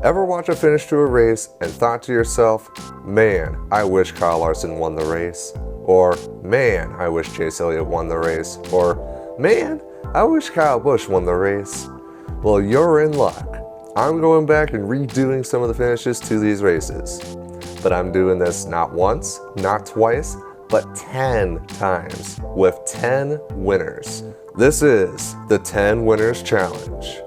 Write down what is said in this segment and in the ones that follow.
Ever watch a finish to a race and thought to yourself, man, I wish Kyle Larson won the race? Or, man, I wish Chase Elliott won the race? Or, man, I wish Kyle Busch won the race? Well, you're in luck. I'm going back and redoing some of the finishes to these races. But I'm doing this not once, not twice, but 10 times with 10 winners. This is the 10 Winners Challenge.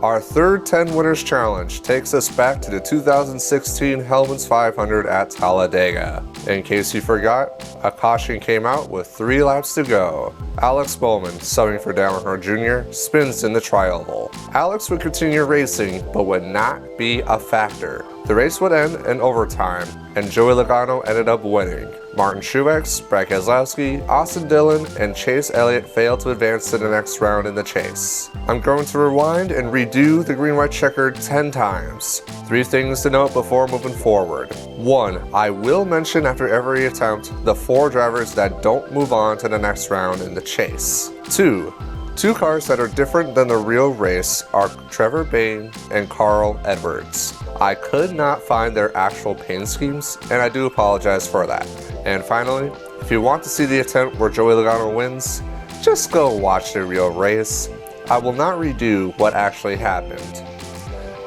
Our third 10 Winners Challenge takes us back to the 2016 Hellmann's 500 at Talladega. In case you forgot, a caution came out with 3 laps to go. Alex Bowman, subbing for Dale Earnhardt Jr., spins in the tri-oval. Alex would continue racing, but would not be a factor. The race would end in overtime, and Joey Logano ended up winning. Martin Truex, Brad Keselowski, Austin Dillon, and Chase Elliott failed to advance to the next round in the chase. I'm going to rewind and redo the green-white-checkered 10 times. 3 things to note before moving forward. 1. I will mention after every attempt the 4 drivers that don't move on to the next round in the chase. 2. 2 cars that are different than the real race are Trevor Bayne and Carl Edwards. I could not find their actual paint schemes, and I do apologize for that. And finally, if you want to see the attempt where Joey Logano wins, just go watch the real race. I will not redo what actually happened.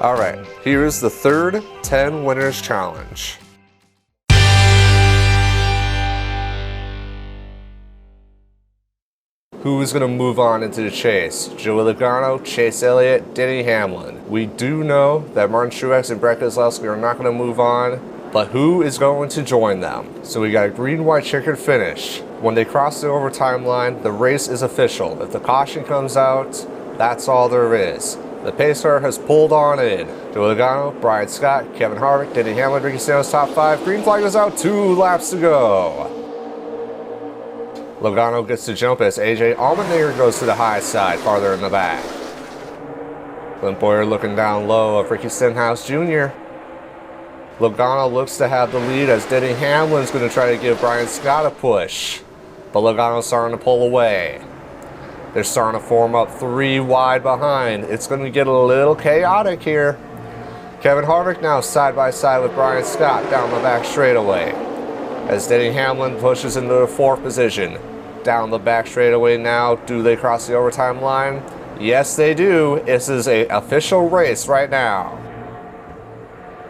Alright, here's the third 10 Winners Challenge. Who is going to move on into the chase? Joey Logano, Chase Elliott, Denny Hamlin. We do know that Martin Truex and Brad Keselowski are not going to move on, but who is going to join them? So we got a green-white-checkered finish. When they cross the overtime line, the race is official. If the caution comes out, that's all there is. The pace car has pulled on in. Joey Logano, Brian Scott, Kevin Harvick, Denny Hamlin, Ricky Stenhouse top 5. Green flag is out, 2 laps to go. Logano gets to jump as AJ Allmendinger goes to the high side, farther in the back. Clint Bowyer looking down low of Ricky Stenhouse Jr. Logano looks to have the lead as Denny Hamlin's going to try to give Brian Scott a push. But Logano's starting to pull away. They're starting to form up 3 wide behind. It's going to get a little chaotic here. Kevin Harvick now side by side with Brian Scott down the back straightaway. As Denny Hamlin pushes into the 4th position. Down the back straightaway now. Do they cross the overtime line? Yes, they do. This is an official race right now.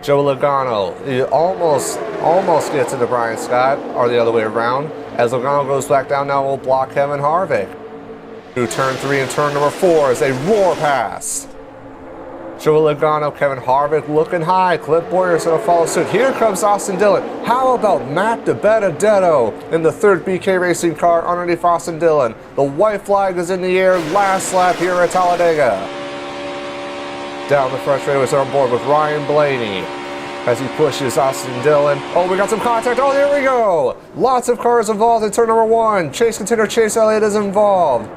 Joey Logano, he almost gets into Brian Scott, or the other way around. As Logano goes back down now, will block Kevin Harvick. Through turn 3 and turn number 4 as they roar past. Joey Logano, Kevin Harvick looking high. Clint Bowyer is going to follow suit. Here comes Austin Dillon. How about Matt DiBenedetto in the 3rd BK Racing car underneath Austin Dillon? The white flag is in the air. Last lap here at Talladega. Down the front straightaway, on board with Ryan Blaney as he pushes Austin Dillon. Oh, we got some contact. Oh, there we go. Lots of cars involved in turn number 1. Chase contender Chase Elliott is involved.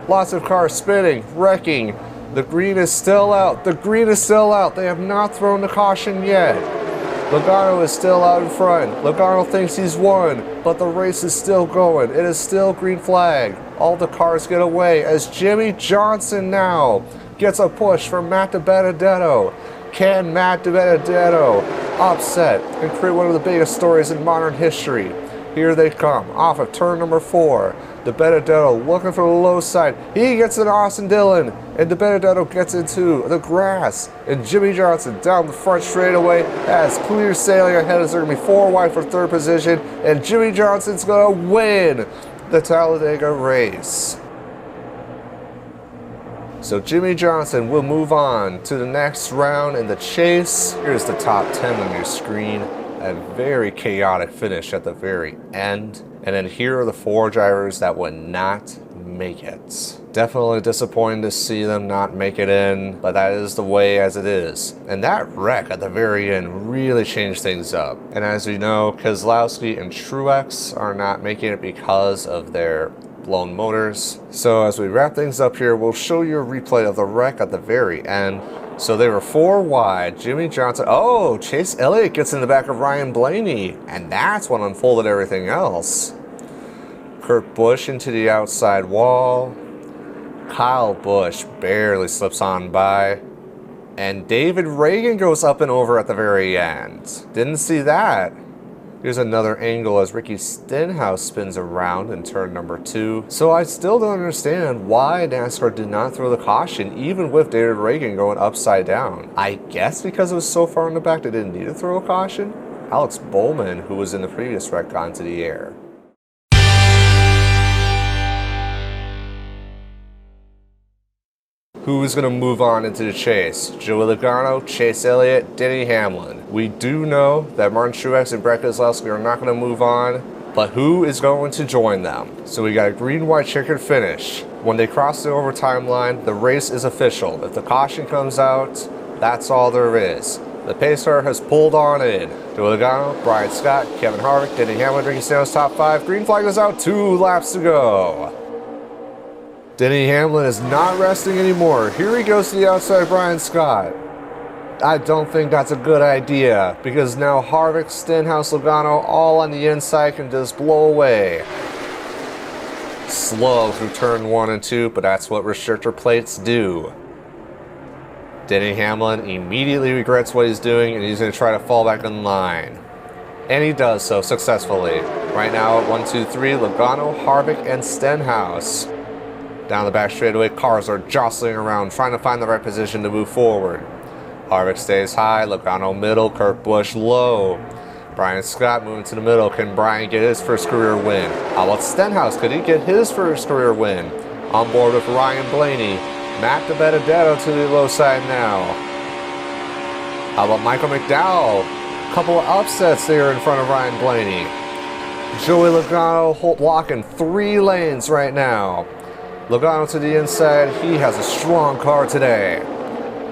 Lots of cars spinning, wrecking. The green is still out. The green is still out. They have not thrown the caution yet. Logano is still out in front. Logano thinks he's won, but the race is still going. It is still green flag. All the cars get away as Jimmy Johnson now gets a push from Matt DiBenedetto. Can Matt DiBenedetto upset and create one of the biggest stories in modern history? Here they come off of turn number 4. DiBenedetto looking for the low side. He gets into Austin Dillon, and DiBenedetto gets into the grass. And Jimmy Johnson down the front straightaway has clear sailing ahead as they're going to be 4 wide for 3rd position. And Jimmy Johnson's going to win the Talladega race. So Jimmy Johnson will move on to the next round in the chase. Here's the top 10 on your screen. A very chaotic finish at the very end. And then here are the 4 drivers that would not make it. Definitely disappointing to see them not make it in, but that is the way as it is. And that wreck at the very end really changed things up. And as we know, Keselowski and Truex are not making it because of their blown motors. So as we wrap things up here, we'll show you a replay of the wreck at the very end. So they were 4 wide. Jimmy Johnson. Oh, Chase Elliott gets in the back of Ryan Blaney. And that's what unfolded everything else. Kurt Busch into the outside wall. Kyle Busch barely slips on by. And David Reagan goes up and over at the very end. Didn't see that. Here's another angle as Ricky Stenhouse spins around in turn number 2. So I still don't understand why NASCAR did not throw the caution even with David Reagan going upside down. I guess because it was so far in the back they didn't need to throw a caution? Alex Bowman, who was in the previous wreck, got into the air. Who's going to move on into the chase? Joey Logano, Chase Elliott, Denny Hamlin. We do know that Martin Truex and Brett Keselowski are not going to move on, but who is going to join them? So we got a green-white-checkered finish. When they cross the overtime line, the race is official. If the caution comes out, that's all there is. The pace car has pulled on in. Joey Logano, Brian Scott, Kevin Harvick, Denny Hamlin, Ricky Stenhouse top 5. Green flag goes out, 2 laps to go. Denny Hamlin is not resting anymore. Here he goes to the outside, Brian Scott. I don't think that's a good idea because now Harvick, Stenhouse, Logano all on the inside can just blow away. Slow through turn 1 and 2, but that's what restrictor plates do. Denny Hamlin immediately regrets what he's doing and he's going to try to fall back in line. And he does so successfully. Right now at 1, 2, 3, Logano, Harvick, and Stenhouse. Down the back straightaway, cars are jostling around, trying to find the right position to move forward. Harvick stays high, Logano middle, Kurt Busch low. Brian Scott moving to the middle. Can Brian get his first career win? How about Stenhouse? Could he get his first career win? On board with Ryan Blaney. Matt DiBenedetto to the low side now. How about Michael McDowell? Couple of upsets there in front of Ryan Blaney. Joey Logano blocking 3 lanes right now. Logano to the inside. He has a strong car today.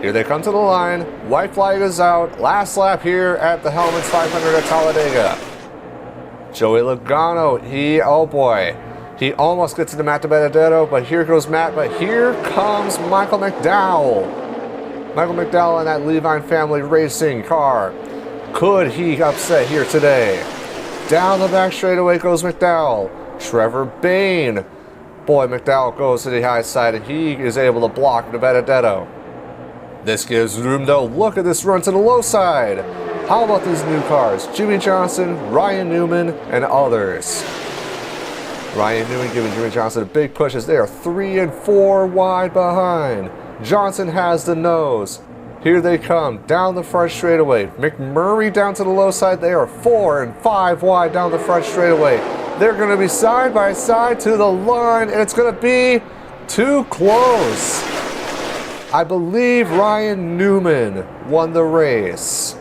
Here they come to the line. White flag is out. Last lap here at the Hellmann 500 at Talladega. Joey Logano, oh boy. He almost gets to the Matt DiBenedetto, but here goes Matt. But here comes Michael McDowell. Michael McDowell in that Levine family racing car. Could he upset here today? Down the back straightaway goes McDowell. Trevor Bayne. Boy, McDowell goes to the high side and he is able to block DiBenedetto. This gives room though. Look at this run to the low side. How about these new cars? Jimmy Johnson, Ryan Newman, and others. Ryan Newman giving Jimmy Johnson a big push as they are 3 and 4 wide behind. Johnson has the nose. Here they come down the front straightaway. McMurray down to the low side. They are 4 and 5 wide down the front straightaway. They're going to be side by side to the line, and it's going to be too close. I believe Ryan Newman won the race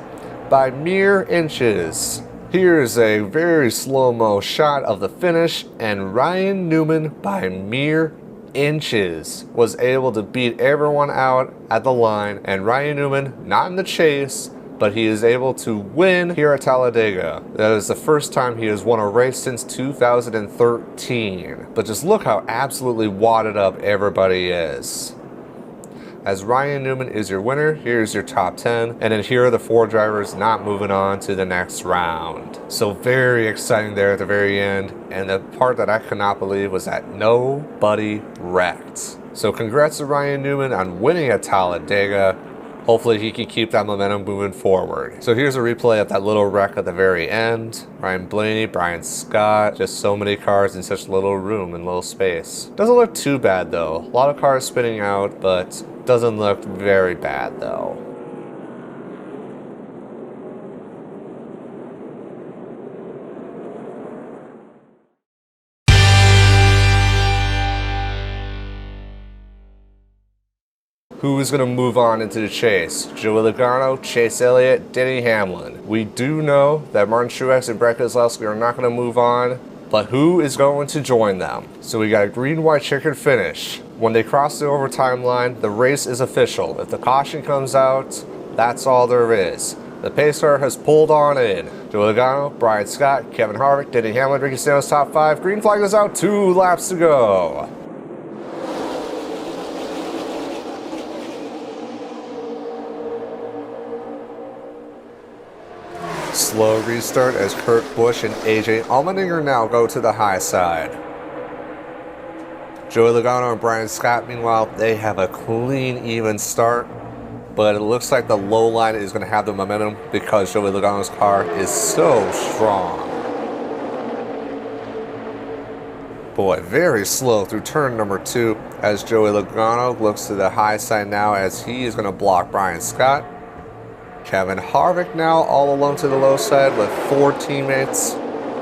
by mere inches. Here's a very slow-mo shot of the finish, and Ryan Newman by mere inches was able to beat everyone out at the line, and Ryan Newman not in the chase, but he is able to win here at Talladega. That is the first time he has won a race since 2013. But just look how absolutely wadded up everybody is. As Ryan Newman is your winner, here's your top 10, and then here are the 4 drivers not moving on to the next round. So very exciting there at the very end, and the part that I could not believe was that nobody wrecked. So congrats to Ryan Newman on winning at Talladega. Hopefully he can keep that momentum moving forward. So here's a replay of that little wreck at the very end. Ryan Blaney, Brian Scott, just so many cars in such little room and little space. Doesn't look too bad though. A lot of cars spinning out, but doesn't look very bad though. Who is going to move on into the chase? Joey Logano, Chase Elliott, Denny Hamlin. We do know that Martin Truex and Brett Keselowski are not going to move on, but who is going to join them? So we got a green-white-checkered finish. When they cross the overtime line, the race is official. If the caution comes out, that's all there is. The pace car has pulled on in. Joey Logano, Brian Scott, Kevin Harvick, Denny Hamlin, Ricky Stenhouse top 5. Green flag is out, 2 laps to go. Slow restart as Kurt Busch and AJ Allmendinger now go to the high side. Joey Logano and Brian Scott, meanwhile, they have a clean, even start. but it looks like the low line is going to have the momentum because Joey Logano's car is so strong. Boy, very slow through turn number 2 as Joey Logano looks to the high side now as he is going to block Brian Scott. Kevin Harvick now all alone to the low side with 4 teammates,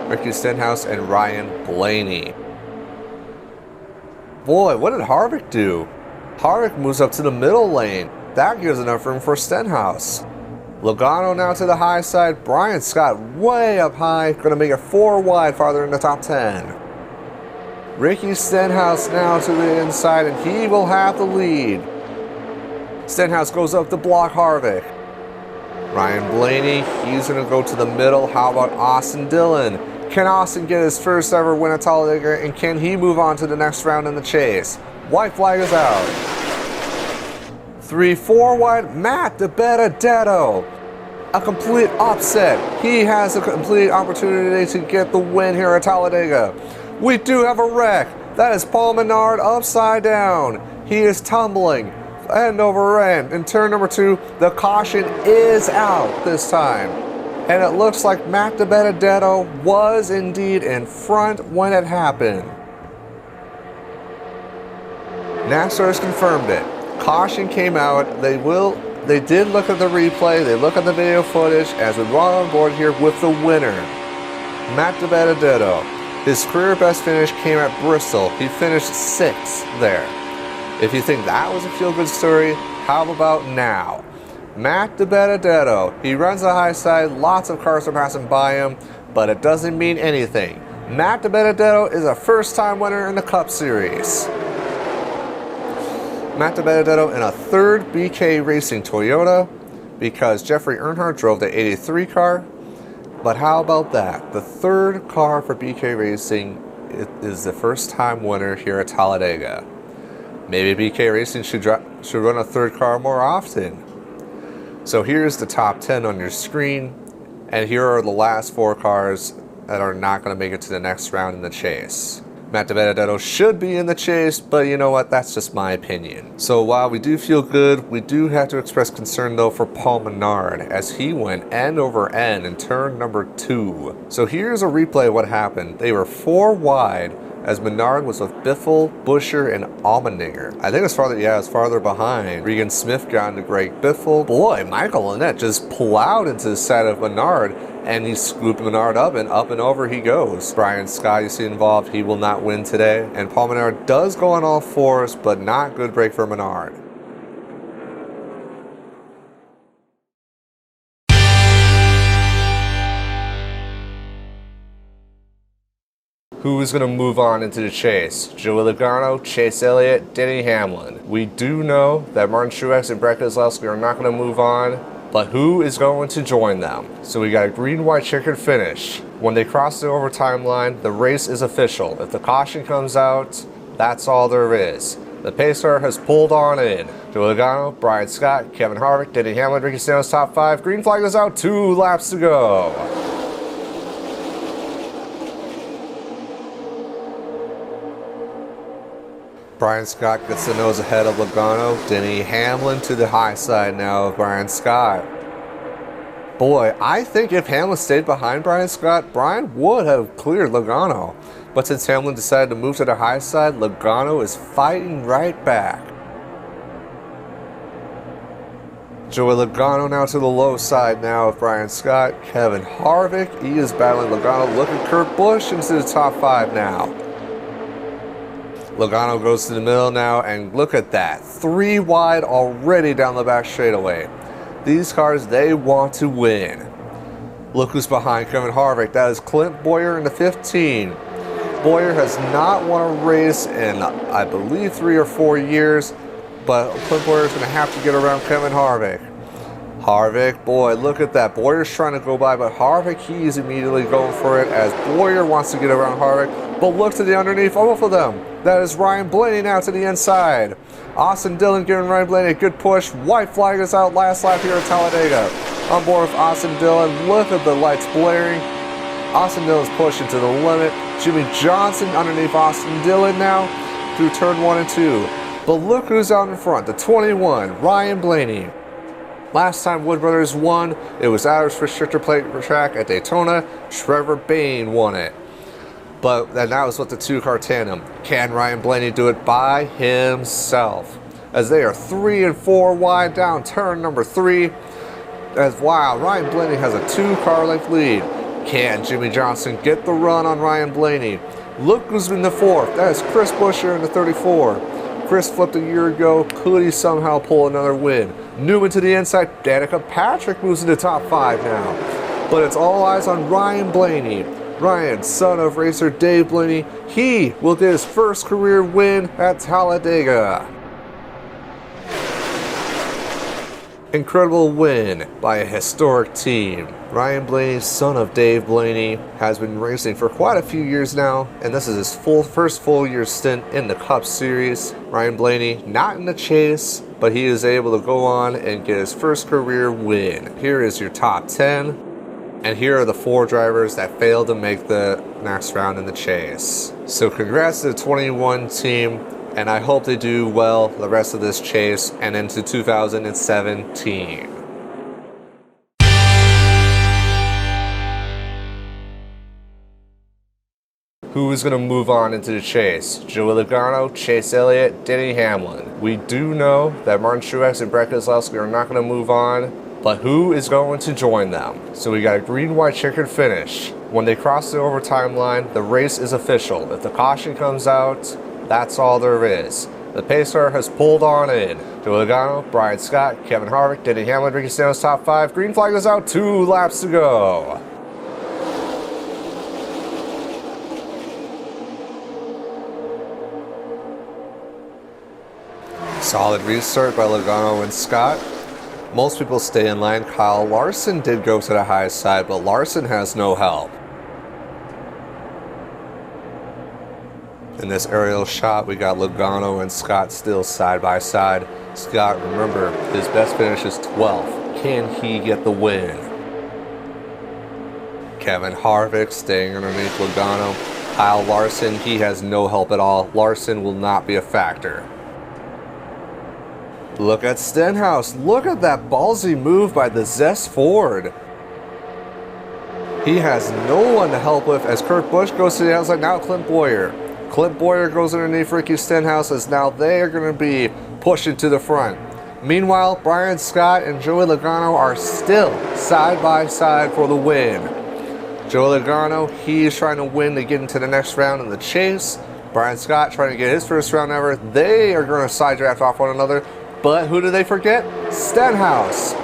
Ricky Stenhouse and Ryan Blaney. Boy, what did Harvick do? Harvick moves up to the middle lane. That gives enough room for Stenhouse. Logano now to the high side. Brian Scott way up high. Going to make it 4 wide farther in the top 10. Ricky Stenhouse now to the inside and he will have the lead. Stenhouse goes up to block Harvick. Ryan Blaney, he's going to go to the middle. How about Austin Dillon? Can Austin get his first ever win at Talladega, and can he move on to the next round in the chase? White flag is out. 3-4 wide, Matt DiBenedetto. A complete upset. He has a complete opportunity to get the win here at Talladega. We do have a wreck. That is Paul Menard upside down. He is tumbling end over end. In turn number 2, the caution is out this time. And it looks like Matt DiBenedetto was indeed in front when it happened. NASCAR has confirmed it. Caution came out. They did look at the replay. They look at the video footage as we brought on board here with the winner, Matt DiBenedetto. His career best finish came at Bristol. He finished 6th there. If you think that was a feel-good story, how about now? Matt DiBenedetto, he runs the high side, lots of cars are passing by him, but it doesn't mean anything. Matt DiBenedetto is a first-time winner in the Cup Series. Matt DiBenedetto in a 3rd BK Racing Toyota because Jeffrey Earnhardt drove the 83 car. But how about that? The 3rd car for BK Racing is the first-time winner here at Talladega. Maybe BK Racing should run a 3rd car more often. So here's the top 10 on your screen, and here are the last 4 cars that are not going to make it to the next round in the chase. Matt DiBenedetto should be in the chase, but you know what, that's just my opinion. So while we do feel good, we do have to express concern though for Paul Menard as he went end over end in turn number 2. So here's a replay of what happened. They were 4 wide as Menard was with Biffle, Buescher, and Allmendinger. I think it's farther behind. Regan Smith got into Greg Biffle. Boy, Michael Lynette just plowed into the side of Menard, and he scooped Menard up and over he goes. Brian Scott, you see involved, he will not win today. And Paul Menard does go on all 4s, but not good break for Menard. Who is going to move on into the chase? Joey Logano, Chase Elliott, Denny Hamlin. We do know that Martin Truex and Brett Keselowski are not going to move on, but who is going to join them? So we got a green-white-checkered finish. When they cross the overtime line, the race is official. If the caution comes out, that's all there is. The pace car has pulled on in. Joey Logano, Brian Scott, Kevin Harvick, Denny Hamlin, Ricky Stenhouse top 5. Green flag is out, 2 laps to go. Brian Scott gets the nose ahead of Logano. Denny Hamlin to the high side now of Brian Scott. Boy, I think if Hamlin stayed behind Brian Scott, Brian would have cleared Logano. But since Hamlin decided to move to the high side, Logano is fighting right back. Joey Logano now to the low side now of Brian Scott. Kevin Harvick, he is battling Logano. Look at Kurt Busch into the top 5 now. Logano goes to the middle now, and look at that. 3 wide already down the back straightaway. These cars, they want to win. Look who's behind Kevin Harvick. That is Clint Bowyer in the 15. Bowyer has not won a race in, I believe, 3 or 4 years, but Clint Bowyer is going to have to get around Kevin Harvick. Harvick, boy, look at that. Bowyer's trying to go by, but Harvick, he's immediately going for it as Bowyer wants to get around Harvick. But look to the underneath, both of them. That is Ryan Blaney now to the inside. Austin Dillon giving Ryan Blaney a good push. White flag is out last lap here at Talladega. On board with Austin Dillon. Look at the lights blaring. Austin Dillon's pushing to the limit. Jimmy Johnson underneath Austin Dillon now through turn 1 and 2. But look who's out in front, the 21, Ryan Blaney. Last time Wood Brothers won, it was Hours Restrictor Plate track at Daytona. Trevor Bayne won it. But that was with the two-car tandem. Can Ryan Blaney do it by himself? As they are 3 and 4 wide down turn number 3. As wow, Ryan Blaney has a 2-car length lead. Can Jimmy Johnson get the run on Ryan Blaney? Look who's in the 4th. That is Chris Buescher in the 34. Chris flipped a year ago. Could he somehow pull another win? Newman to the inside. Danica Patrick moves into top 5 now. But it's all eyes on Ryan Blaney. Ryan, son of racer Dave Blaney, he will get his first career win at Talladega. Incredible win by a historic team. Ryan Blaney, son of Dave Blaney, has been racing for quite a few years now, and this is his first full year stint in the Cup Series. Ryan Blaney, not in the chase, but he is able to go on and get his first career win. Here is your top 10. And here are the 4 drivers that failed to make the next round in the chase. So congrats to the 21 team, and I hope they do well the rest of this chase and into 2017. Who is going to move on into the chase? Joey Logano, Chase Elliott, Denny Hamlin. We do know that Martin Truex and Brett Keselowski are not going to move on. But who is going to join them? So we got a green-white-checkered finish. When they cross the overtime line, the race is official. If the caution comes out, that's all there is. The pace car has pulled on in. Joey Logano, Brian Scott, Kevin Harvick, Denny Hamlin, Ricky Stenhouse top 5. Green flag is out, 2 laps to go. Solid restart by Logano and Scott. Most people stay in line. Kyle Larson did go to the high side, but Larson has no help. In this aerial shot, we got Logano and Scott still side by side. Scott, remember, his best finish is 12th. Can he get the win? Kevin Harvick staying underneath Logano. Kyle Larson, he has no help at all. Larson will not be a factor. Look at Stenhouse. Look at that ballsy move by the Zest Ford. He has no one to help with as Kurt Busch goes to the outside. Now Clint Bowyer. Clint Bowyer goes underneath Ricky Stenhouse as now they are going to be pushing to the front. Meanwhile, Brian Scott and Joey Logano are still side by side for the win. Joey Logano, he's trying to win to get into the next round in the chase. Brian Scott trying to get his first round ever. They are going to side draft off one another. But who do they forget? Stenhouse.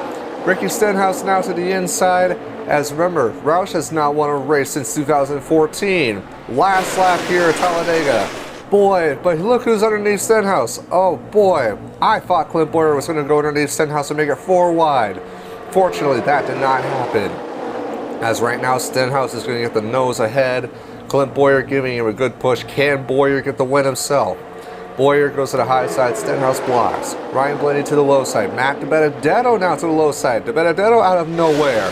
Ricky Stenhouse now to the inside. As remember, Roush has not won a race since 2014. Last lap here at Talladega. Boy, but look who's underneath Stenhouse. Oh boy, I thought Clint Bowyer was going to go underneath Stenhouse and make it 4 wide. Fortunately, that did not happen. As right now, Stenhouse is going to get the nose ahead. Clint Bowyer giving him a good push. Can Bowyer get the win himself? Bowyer goes to the high side, Stenhouse blocks. Ryan Blaney to the low side. Matt DiBenedetto now to the low side. DiBenedetto out of nowhere.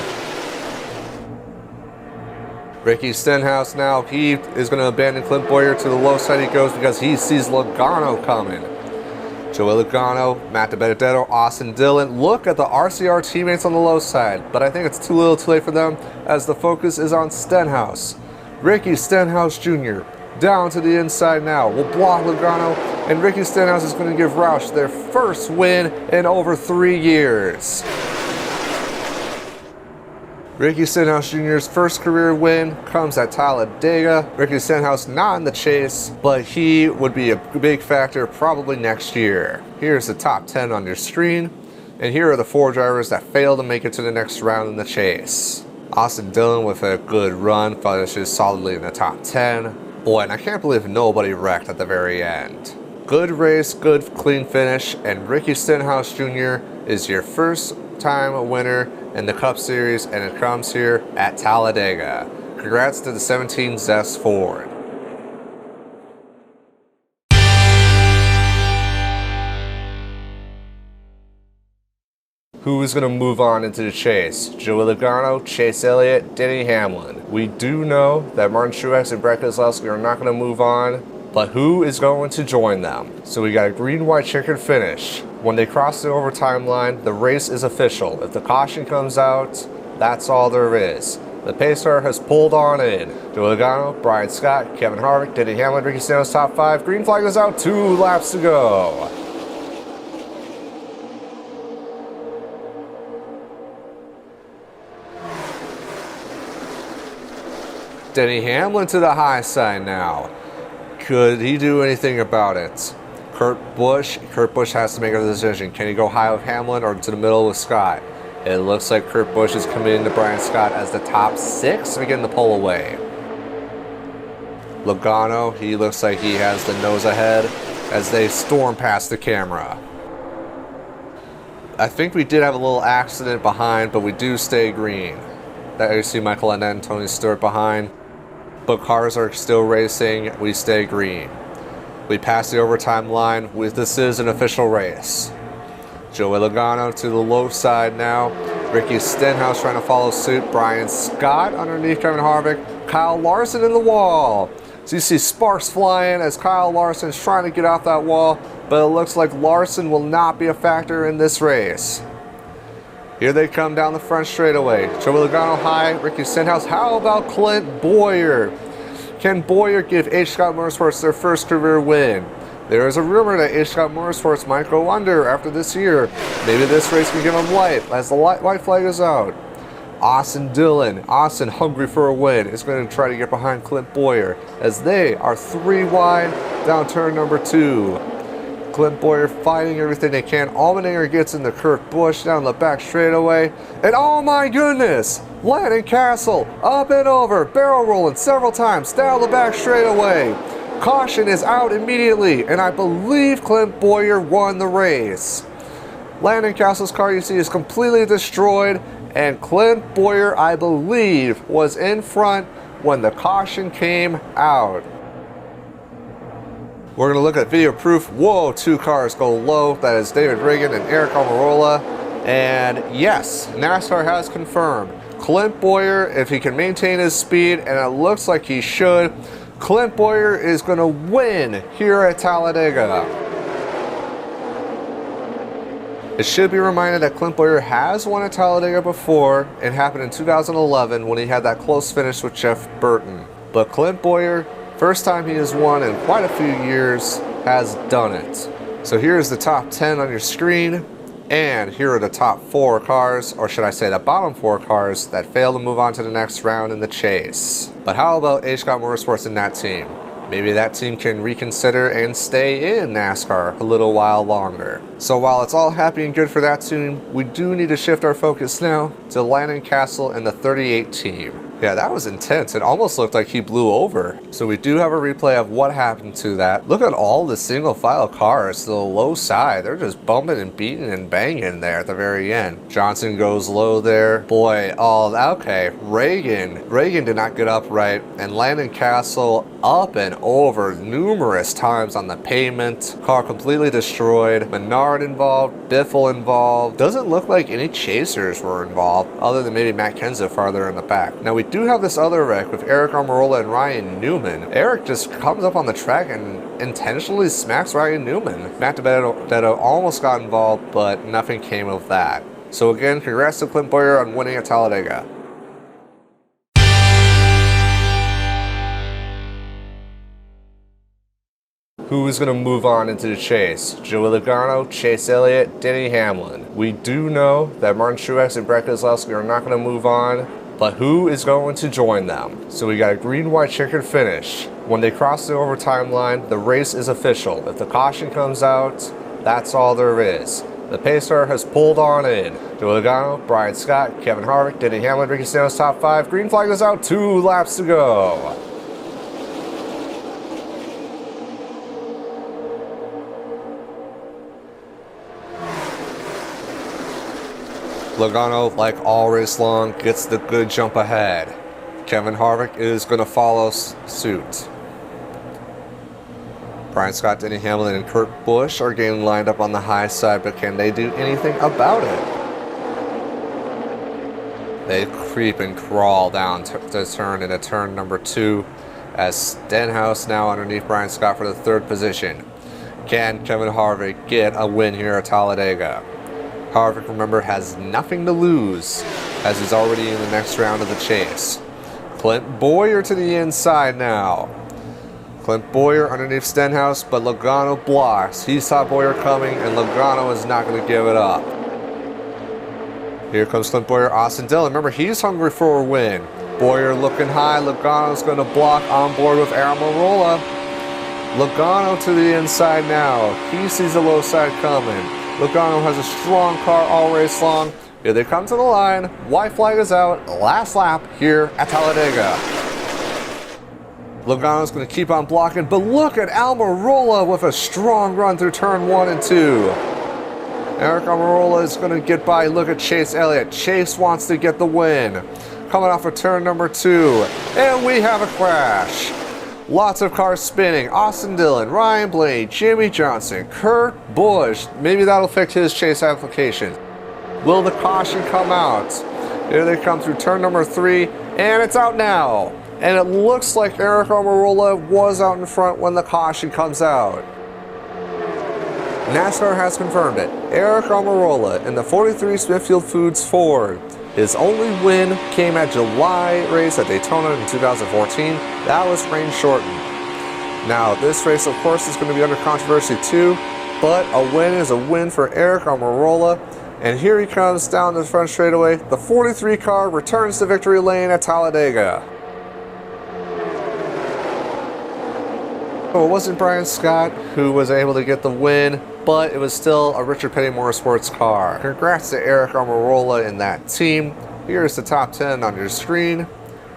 Ricky Stenhouse now, he is going to abandon Clint Bowyer to the low side he goes because he sees Logano coming. Joey Logano, Matt DiBenedetto, Austin Dillon. Look at the RCR teammates on the low side, but I think it's too little too late for them as the focus is on Stenhouse. Ricky Stenhouse Jr. down to the inside now. Will block Logano, and Ricky Stenhouse is going to give Roush their first win in over 3 years. Ricky Stenhouse Jr.'s first career win comes at Talladega. Ricky Stenhouse not in the chase, but he would be a big factor probably next year. Here's the top 10 on your screen, and here are the 4 drivers that failed to make it to the next round in the chase. Austin Dillon with a good run, finishes solidly in the top 10. Boy, and I can't believe nobody wrecked at the very end. Good race, good clean finish, and Ricky Stenhouse Jr. is your first time winner in the Cup Series, and it comes here at Talladega. Congrats to the 17 Zest Ford. Who is going to move on into the chase? Joey Logano, Chase Elliott, Denny Hamlin. We do know that Martin Truex and Brett Keselowski are not going to move on, but who is going to join them? So we got a green-white-checkered finish. When they cross the overtime line, the race is official. If the caution comes out, that's all there is. The pace car has pulled on in. Joey Logano, Brian Scott, Kevin Harvick, Denny Hamlin, Ricky Stenhouse top 5. Green flag is out, 2 laps to go. Denny Hamlin to the high side now. Could he do anything about it? Kurt Busch has to make a decision. Can he go high with Hamlin or to the middle with Scott? It looks like Kurt Busch is committing to Brian Scott as the top 6 to getting the pole away. Logano, he looks like he has the nose ahead as they storm past the camera. I think we did have a little accident behind, but we do stay green. There you see Michael Annett and Tony Stewart behind. But cars are still racing, we stay green. We pass the overtime line. This is an official race. Joey Logano to the low side now. Ricky Stenhouse trying to follow suit. Brian Scott underneath Kevin Harvick. Kyle Larson in the wall. So you see sparks flying as Kyle Larson is trying to get off that wall, but it looks like Larson will not be a factor in this race. Here they come down the front straightaway. Joey Logano high, Ricky Stenhouse. How about Clint Bowyer? Can Bowyer give H. Scott Motorsports their first career win? There is a rumor that H. Scott Motorsports might go under after this year. Maybe this race can give them light as the white flag is out. Austin Dillon, Austin hungry for a win, is going to try to get behind Clint Bowyer as they are 3 wide down turn number 2. Clint Bowyer fighting everything they can. Allmendinger gets into Kurt Busch down the back straightaway. And oh my goodness! Landon Castle up and over, barrel rolling several times down the back straightaway. Caution is out immediately, and I believe Clint Bowyer won the race. Landon Castle's car, you see, is completely destroyed, and Clint Bowyer, I believe, was in front when the caution came out. We're going to look at video proof. Whoa, 2 cars go low. That is David Reagan and Eric Almirola. And yes, NASCAR has confirmed Clint Bowyer, if he can maintain his speed, and it looks like he should, Clint Bowyer is going to win here at Talladega. It should be reminded that Clint Bowyer has won at Talladega before. It happened in 2011 when he had that close finish with Jeff Burton. But Clint Bowyer, first time he has won in quite a few years, has done it. So here's the top 10 on your screen, and here are the top 4 cars, or should I say the bottom 4 cars that fail to move on to the next round in the chase. But how about H. Scott Motorsports in that team? Maybe that team can reconsider and stay in NASCAR a little while longer. So while it's all happy and good for that team, we do need to shift our focus now to Landon Castle and the 38 team. Yeah, that was intense. It almost looked like he blew over. So we do have a replay of what happened to that. Look at all the single file cars to the low side. They're just bumping and beating and banging there at the very end. Johnson goes low there. Boy, oh, okay. Reagan did not get upright. And Landon Castle up and over numerous times on the pavement. Car completely destroyed. Menard involved. Biffle involved. Doesn't look like any chasers were involved other than maybe Matt Kenseth farther in the back. Now we do have this other wreck with Eric Almirola and Ryan Newman. Eric just comes up on the track and intentionally smacks Ryan Newman. Matt DiBenedetto almost got involved, but nothing came of that. So again, congrats to Clint Bowyer on winning at Talladega. Who is going to move on into the chase? Joey Logano, Chase Elliott, Denny Hamlin. We do know that Martin Truex and Brett Keselowski are not going to move on, but who is going to join them? So we got a green-white-checkered finish. When they cross the overtime line, the race is official. If the caution comes out, that's all there is. The pace car has pulled on in. Joey Logano, Brian Scott, Kevin Harvick, Denny Hamlin, Ricky Stenhouse top 5. Green flag is out, 2 laps to go. Logano, like all race long, gets the good jump ahead. Kevin Harvick is going to follow suit. Brian Scott, Denny Hamlin, and Kurt Busch are getting lined up on the high side, but can they do anything about it? They creep and crawl down the turn into turn number 2 as Stenhouse now underneath Brian Scott for the 3rd position. Can Kevin Harvick get a win here at Talladega? Harvick, remember, has nothing to lose as he's already in the next round of the chase. Clint Bowyer to the inside now. Clint Bowyer underneath Stenhouse, but Logano blocks. He saw Bowyer coming, and Logano is not going to give it up. Here comes Clint Bowyer, Austin Dillon. Remember, he's hungry for a win. Bowyer looking high. Logano's going to block on board with Almirola. Logano to the inside now. He sees the low side coming. Logano has a strong car all race long. Here they come to the line. White flag is out. Last lap here at Talladega. Logano's going to keep on blocking, but look at Almirola with a strong run through turn 1 and 2. Eric Almirola is going to get by. Look at Chase Elliott. Chase wants to get the win. Coming off of turn number 2. And we have a crash. Lots of cars spinning. Austin Dillon, Ryan Blaney, Jimmy Johnson, Kurt Busch. Maybe that'll affect his chase application. Will the caution come out? Here they come through turn number 3. And it's out now. And it looks like Eric Almirola was out in front when the caution comes out. NASCAR has confirmed it. Eric Almirola in the 43 Smithfield Foods Ford. His only win came at July race at Daytona in 2014. That was rain shortened. Now this race, of course, is going to be under controversy too, but a win is a win for Eric Almirola. And here he comes down the front straightaway. The 43 car returns to victory lane at Talladega. So it wasn't Brian Scott who was able to get the win, but it was still a Richard Petty Motorsports car. Congrats to Eric Almirola and that team. Here's the top 10 on your screen.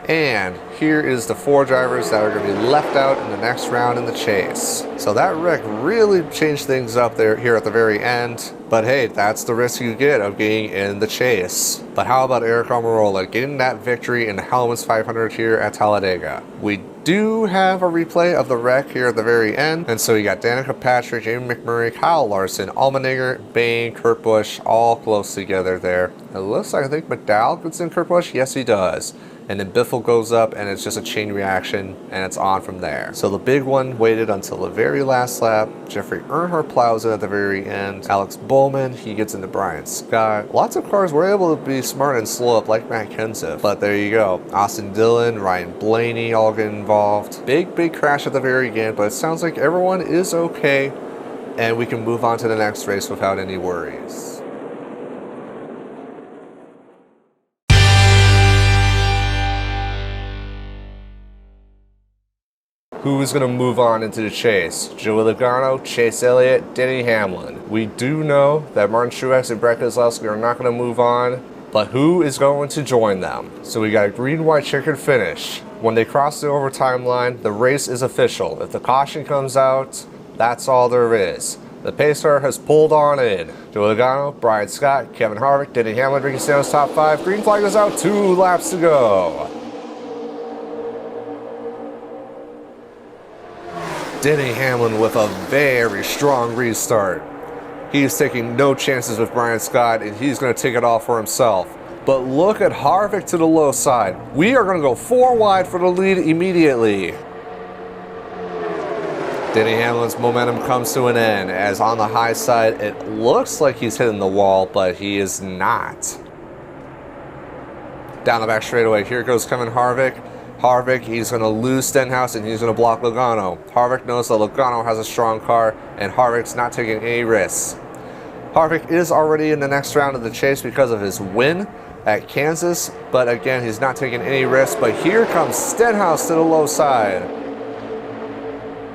And here is the 4 drivers that are going to be left out in the next round in the chase. So that wreck really changed things up there here at the very end. But hey, that's the risk you get of getting in the chase. But how about Eric Almirola getting that victory in the Hellmann's 500 here at Talladega? We do have a replay of the wreck here at the very end. And so you got Danica Patrick, Jamie McMurray, Kyle Larson, Allmendinger, Bain, Kurt Busch, all close together there. It looks like I think McDowell gets in Kurt Busch. Yes, he does. And then Biffle goes up and it's just a chain reaction and it's on from there. So the big one waited until the very last lap. Jeffrey Earnhardt plows it at the very end. Alex Bowman, he gets into Brian Scott. Lots of cars were able to be smart and slow up like Matt Kenseth. But there you go. Austin Dillon, Ryan Blaney all get involved. Big crash at the very end, but it sounds like everyone is okay and we can move on to the next race without any worries. Who is going to move on into the chase? Joey Logano, Chase Elliott, Denny Hamlin. We do know that Martin Truex and Brett Keselowski are not going to move on, but who is going to join them? So we got a green-white-checkered finish. When they cross the overtime line, the race is official. If the caution comes out, that's all there is. The pace car has pulled on in. Joey Logano, Brian Scott, Kevin Harvick, Denny Hamlin, Ricky Stenhouse top 5. Green flag is out, 2 laps to go. Denny Hamlin with a very strong restart. He's taking no chances with Brian Scott and he's going to take it all for himself. But look at Harvick to the low side. We are going to go 4 wide for the lead immediately. Denny Hamlin's momentum comes to an end as on the high side it looks like he's hitting the wall, but he is not. Down the back straightaway, here goes Kevin Harvick. Harvick, he's going to lose Stenhouse and he's going to block Logano. Harvick knows that Logano has a strong car and Harvick's not taking any risks. Harvick is already in the next round of the chase because of his win at Kansas, but again, he's not taking any risks. But here comes Stenhouse to the low side.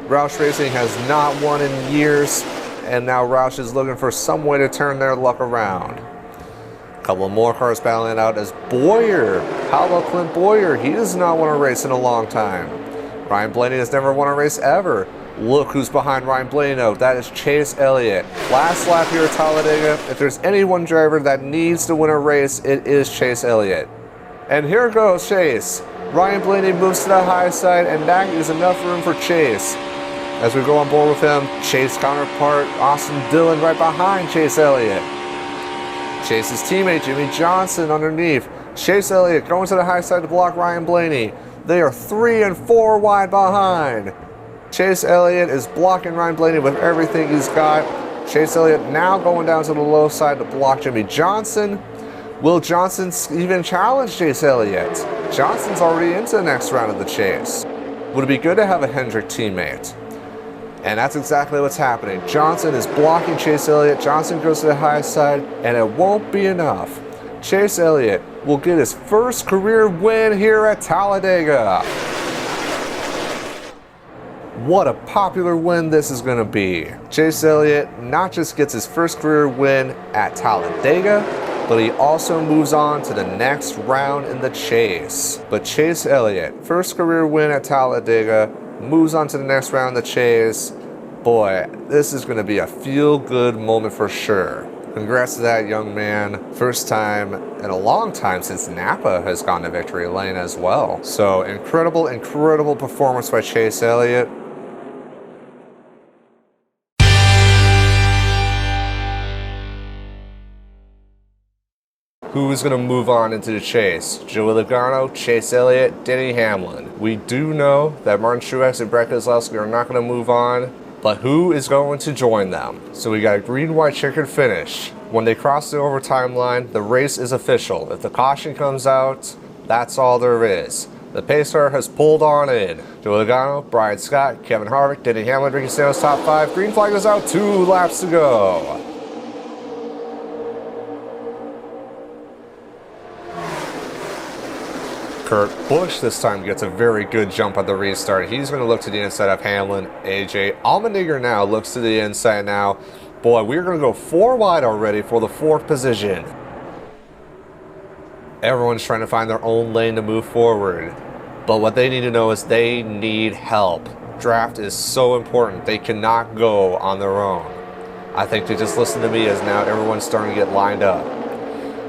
Roush Racing has not won in years, and now Roush is looking for some way to turn their luck around. Couple more cars battling it out as Bowyer. How about Clint Bowyer? He does not want to race in a long time. Ryan Blaney has never won a race ever. Look who's behind Ryan Blaney now. That is Chase Elliott. Last lap here at Talladega. If there's any one driver that needs to win a race, it is Chase Elliott. And here goes Chase. Ryan Blaney moves to the high side, and that is enough room for Chase. As we go on board with him, Chase counterpart Austin Dillon right behind Chase Elliott. Chase's teammate Jimmy Johnson underneath. Chase Elliott going to the high side to block Ryan Blaney. They are 3 and 4 wide behind. Chase Elliott is blocking Ryan Blaney with everything he's got. Chase Elliott now going down to the low side to block Jimmy Johnson. Will Johnson even challenge Chase Elliott? Johnson's already into the next round of the chase. Would it be good to have a Hendrick teammate? And that's exactly what's happening. Johnson is blocking Chase Elliott. Johnson goes to the high side, and it won't be enough. Chase Elliott will get his first career win here at Talladega. What a popular win this is going to be. Chase Elliott not just gets his first career win at Talladega, but he also moves on to the next round in the chase. But Chase Elliott, first career win at Talladega, moves on to the next round in the chase. Boy, this is going to be a feel-good moment for sure. Congrats to that young man. First time in a long time since Napa has gone to victory lane as well. So incredible, incredible performance by Chase Elliott. Who's going to move on into the chase? Joey Logano, Chase Elliott, Denny Hamlin. We do know that Martin Truex and Brett Keselowski are not going to move on, but who is going to join them? So we got a green-white-checkered finish. When they cross the overtime line, the race is official. If the caution comes out, that's all there is. The pace car has pulled on in. Joey Logano, Brian Scott, Kevin Harvick, Denny Hamlin, Ricky Stenhouse top 5. Green flag is out, 2 laps to go. Kurt Busch this time gets a very good jump at the restart. He's going to look to the inside of Hamlin, AJ. Allmendinger now looks to the inside now. Boy, we're going to go 4 wide already for the 4th position. Everyone's trying to find their own lane to move forward. But what they need to know is they need help. Draft is so important. They cannot go on their own. I think they just listen to me as now everyone's starting to get lined up.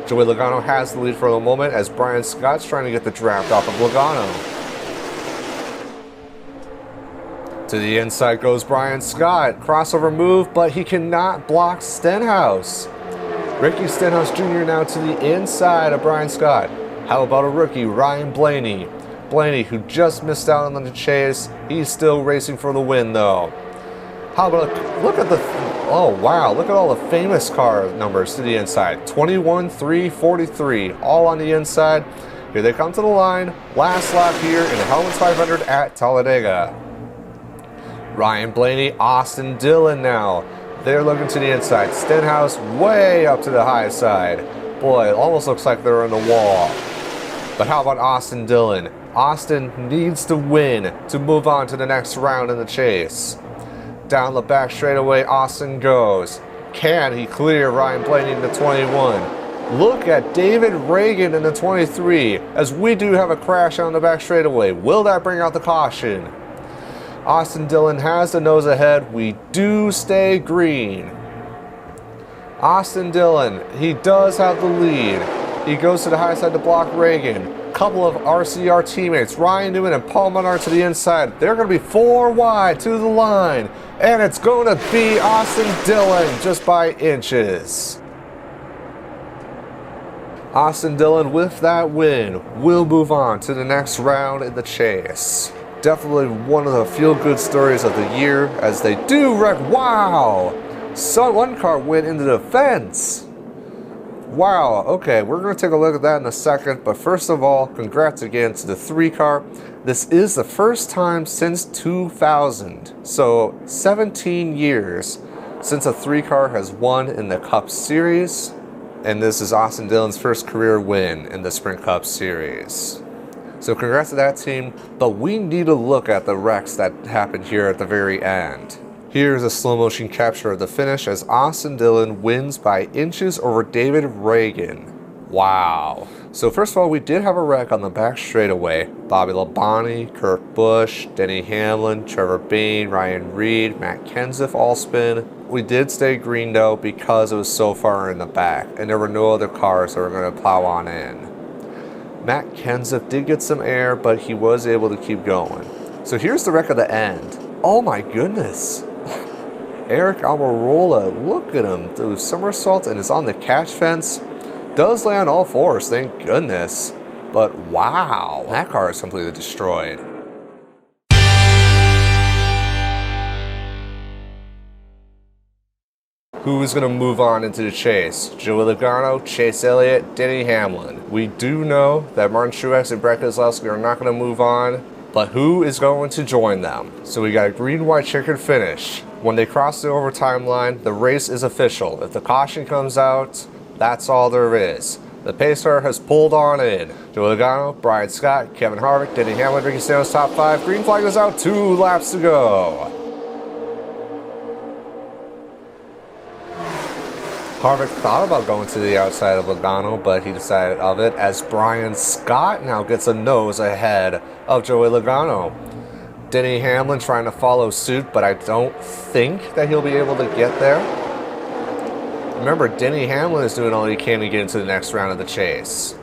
Joey Logano has the lead for the moment as Brian Scott's trying to get the draft off of Logano. To the inside goes Brian Scott. Crossover move, but he cannot block Stenhouse. Ricky Stenhouse Jr. now to the inside of Brian Scott. How about a rookie, Ryan Blaney? Blaney, who just missed out on the chase. He's still racing for the win, though. How about, look at the, oh wow, look at all the famous car numbers to the inside. 21, 3, 43, all on the inside. Here they come to the line. Last lap here in the Hellmann 500 at Talladega. Ryan Blaney, Austin Dillon now. They're looking to the inside. Stenhouse way up to the high side. Boy, it almost looks like they're in the wall. But how about Austin Dillon? Austin needs to win to move on to the next round in the chase. Down the back straightaway, Austin goes. Can he clear Ryan Blaney in the 21? Look at David Reagan in the 23, as we do have a crash on the back straightaway. Will that bring out the caution? Austin Dillon has the nose ahead. We do stay green. Austin Dillon, he does have the lead. He goes to the high side to block Reagan. Couple of RCR teammates, Ryan Newman and Paul Menard to the inside. They're going to be 4 wide to the line. And it's going to be Austin Dillon just by inches. Austin Dillon with that win will move on to the next round in the chase. Definitely one of the feel-good stories of the year as they do wreck. Wow! So one car went into the fence. Wow, okay, we're going to take a look at that in a second, but first of all, congrats again to the 3 car. This is the first time since 2000, so 17 years since a 3 car has won in the Cup Series, and this is Austin Dillon's first career win in the Sprint Cup Series. So congrats to that team, but we need to look at the wrecks that happened here at the very end. Here's a slow motion capture of the finish as Austin Dillon wins by inches over David Reagan. Wow. So first of all, we did have a wreck on the back straightaway. Bobby Labonte, Kurt Busch, Denny Hamlin, Trevor Bayne, Ryan Reed, Matt Kenseth all spin. We did stay green though because it was so far in the back and there were no other cars that were going to plow on in. Matt Kenseth did get some air, but he was able to keep going. So here's the wreck at the end. Oh my goodness. Eric Almirola, look at him do somersaults and is on the catch fence. Does lay on all 4s, thank goodness. But wow, that car is completely destroyed. Who's going to move on into the chase? Joey Logano, Chase Elliott, Denny Hamlin. We do know that Martin Truex and Brett Keselowski are not going to move on, but who is going to join them? So we got a green-white-checkered finish. When they cross the overtime line, the race is official. If the caution comes out, that's all there is. The pace car has pulled on in. Joey Logano, Brian Scott, Kevin Harvick, Denny Hamlin, Ricky Stenhouse top 5. Green flag is out, 2 laps to go. Harvick thought about going to the outside of Logano, but he decided of it as Brian Scott now gets a nose ahead of Joey Logano. Denny Hamlin trying to follow suit, but I don't think that he'll be able to get there. Remember, Denny Hamlin is doing all he can to get into the next round of the chase.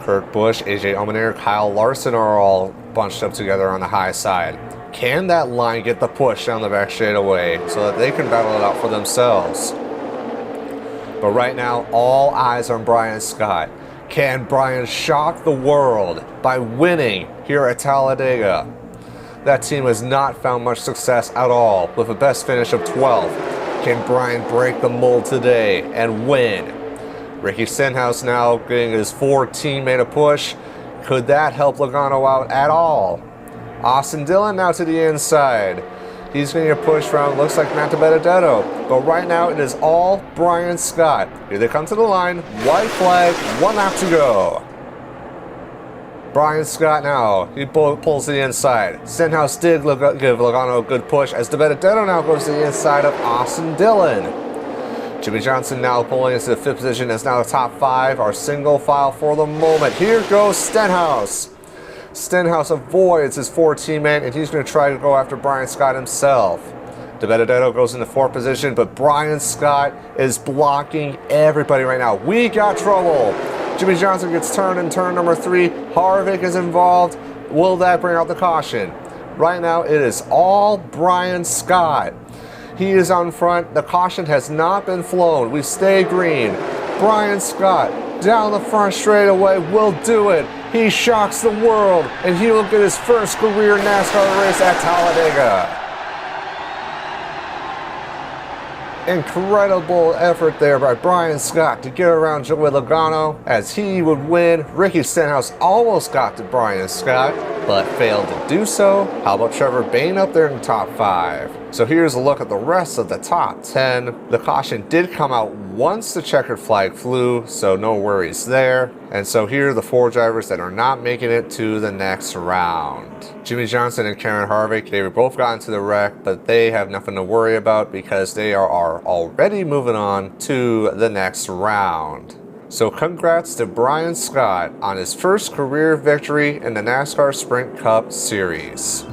Kurt Busch, AJ Allmendinger, Kyle Larson are all bunched up together on the high side. Can that line get the push down the back straightaway so that they can battle it out for themselves? But right now, all eyes on Brian Scott. Can Brian shock the world by winning here at Talladega? That team has not found much success at all with a best finish of 12th. Can Brian break the mold today and win? Ricky Stenhouse now getting his 4th teammate a push. Could that help Logano out at all? Austin Dillon now to the inside. He's getting a push from, looks like Matt Benedetto. But right now it is all Brian Scott. Here they come to the line. White flag, 1 lap to go. Brian Scott now, he pulls to the inside. Stenhouse did give Logano a good push as Benedetto now goes to the inside of Austin Dillon. Jimmy Johnson now pulling into the 5th position as now the top 5 are single file for the moment. Here goes Stenhouse. Stenhouse avoids his 4th teammate and he's going to try to go after Brian Scott himself. Benedetto goes into 4th position, but Brian Scott is blocking everybody right now. We got trouble. Jimmy Johnson gets turned in turn number 3. Harvick is involved. Will that bring out the caution? Right now it is all Brian Scott. He is on front. The caution has not been flown. We stay green. Brian Scott down the front straightaway will do it. He shocks the world and he will get his first career NASCAR race at Talladega. Incredible effort there by Brian Scott to get around Joey Logano as he would win. Ricky Stenhouse almost got to Brian Scott, but failed to do so. How about Trevor Bayne up there in the top 5? So here's a look at the rest of the top 10. The caution did come out once the checkered flag flew, so no worries there. And so here are the 4 drivers that are not making it to the next round. Jimmy Johnson and Kevin Harvick, they were both got into the wreck, but they have nothing to worry about because they are already moving on to the next round. So congrats to Brian Scott on his first career victory in the NASCAR Sprint Cup Series.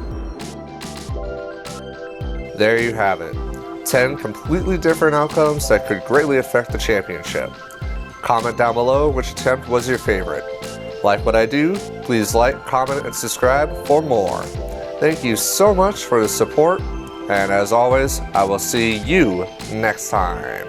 There you have it. 10 completely different outcomes that could greatly affect the championship. Comment down below which attempt was your favorite. Like what I do, please like, comment, and subscribe for more. Thank you so much for the support, and as always, I will see you next time.